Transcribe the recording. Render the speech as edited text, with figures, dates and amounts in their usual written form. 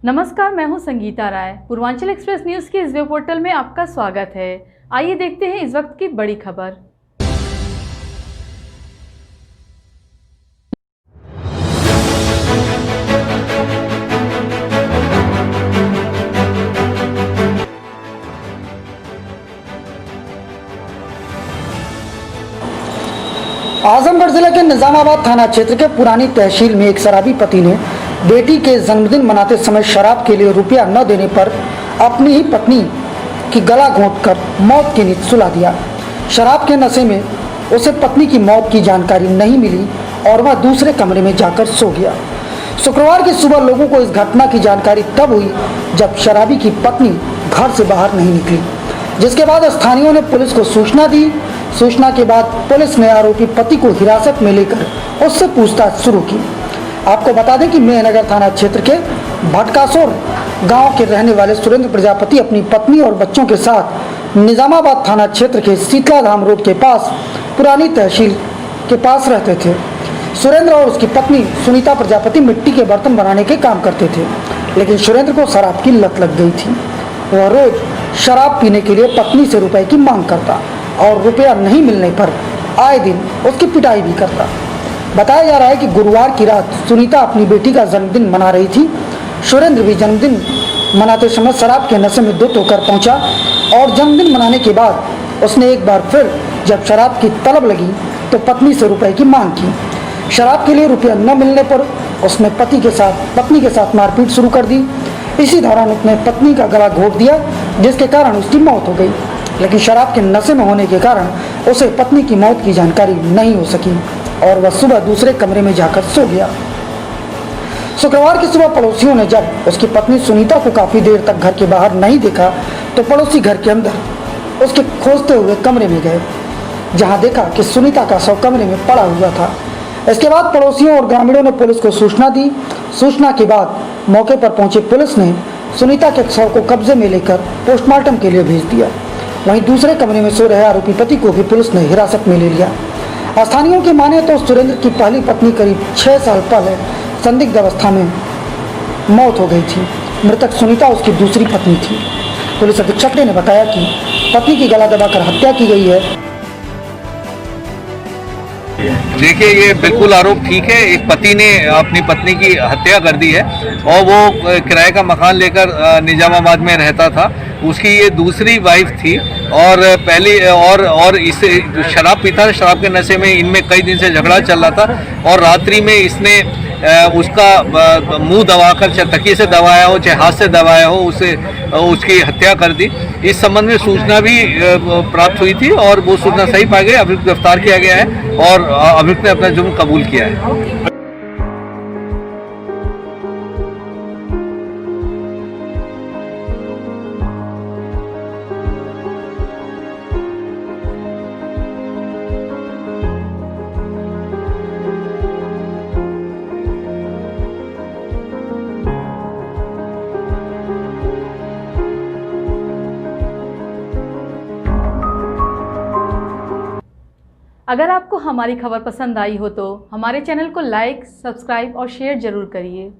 नमस्कार, मैं हूं संगीता राय। पूर्वांचल एक्सप्रेस न्यूज़ के इस वेब पोर्टल में आपका स्वागत है। आइए देखते हैं इस वक्त की बड़ी खबर। आजमगढ़ जिले के निजामाबाद थाना क्षेत्र के पुरानी तहसील में एक शराबी पति ने बेटी के जन्मदिन मनाते समय शराब के लिए रुपया न देने पर अपनी ही पत्नी की गला घोंटकर मौत की नींद सुला दिया। शराब के नशे में उसे पत्नी की मौत की जानकारी नहीं मिली और वह दूसरे कमरे में जाकर सो गया। शुक्रवार की सुबह लोगों को इस घटना की जानकारी तब हुई जब शराबी की पत्नी घर से बाहर नहीं निकली, जिसके बाद स्थानीयों ने पुलिस को सूचना दी। सूचना के बाद पुलिस ने आरोपी पति को हिरासत में लेकर उससे पूछताछ शुरू की। आपको बता दें कि मेहनगर थाना क्षेत्र के भटकासोर गांव के रहने वाले सुरेंद्र प्रजापति अपनी पत्नी और बच्चों के साथ निजामाबाद थाना क्षेत्र के शीतलाधाम रोड के पास पुरानी तहसील के पास रहते थे। सुरेंद्र और उसकी पत्नी सुनीता प्रजापति मिट्टी के बर्तन बनाने के काम करते थे, लेकिन सुरेंद्र को शराब की लत लग गई थी। वह रोज शराब पीने के लिए पत्नी से रुपए की मांग करता और रुपया नहीं मिलने पर आए दिन उसकी पिटाई भी करता। बताया जा रहा है कि गुरुवार की रात सुनीता अपनी बेटी का जन्मदिन मना रही थी। सुरेंद्र भी जन्मदिन मनाते समय शराब के नशे में धुत होकर पहुंचा और जन्मदिन मनाने के बाद उसने एक बार फिर जब शराब की तलब लगी तो पत्नी से रुपए की मांग की। शराब के लिए रुपया न मिलने पर उसने पत्नी के साथ मारपीट शुरू कर दी। इसी दौरान उसने पत्नी का गला घोंट दिया, जिसके कारण उसकी मौत हो गई। लेकिन शराब के नशे में होने के कारण उसे पत्नी की मौत की जानकारी नहीं हो सकी और वह सुबह दूसरे कमरे में जाकर सो गया। शुक्रवार की सुबह पड़ोसियों ने जब उसकी पत्नी सुनीता को काफी देर तक घर के बाहर नहीं देखा तो पड़ोसी घर के अंदर उसके खोजते हुए कमरे में गए, जहां देखा कि सुनीता का शव कमरे में पड़ा हुआ था। इसके बाद पड़ोसियों और ग्रामीणों ने पुलिस को सूचना दी। सूचना के बाद मौके पर पहुंची पुलिस ने सुनीता के शव को कब्जे में लेकर पोस्टमार्टम के लिए भेज दिया। वहीं दूसरे कमरे में सो रहे आरोपी पति को भी पुलिस ने हिरासत में ले लिया। स्थानीयों की माने तो सुरेंद्र की पहली पत्नी करीब 6 साल पहले संदिग्ध अवस्था में मौत हो गई थी। मृतक सुनीता उसकी दूसरी पत्नी थी। पुलिस अधीक्षक ने बताया कि पत्नी की गला दबाकर हत्या की गई है। देखिए, ये बिल्कुल आरोप ठीक है। एक पति ने अपनी पत्नी की हत्या कर दी है और वो किराए का मकान लेकर निजामाबाद में रहता था। उसकी ये दूसरी वाइफ थी और पहली और इसे शराब पीता, शराब के नशे में इनमें कई दिन से झगड़ा चल रहा था और रात्रि में इसने उसका मुंह दबाकर, चाहे तकिए से दबाया हो चाहे हाथ से दबाया हो, उसे उसकी हत्या कर दी। इस संबंध में सूचना भी प्राप्त हुई थी और वो सूचना सही पाई गई। अभियुक्त गिरफ्तार किया गया है और अभियुक्त ने अपना जुर्म कबूल किया है। अगर आपको हमारी खबर पसंद आई हो तो हमारे चैनल को लाइक, सब्सक्राइब और शेयर जरूर करिए।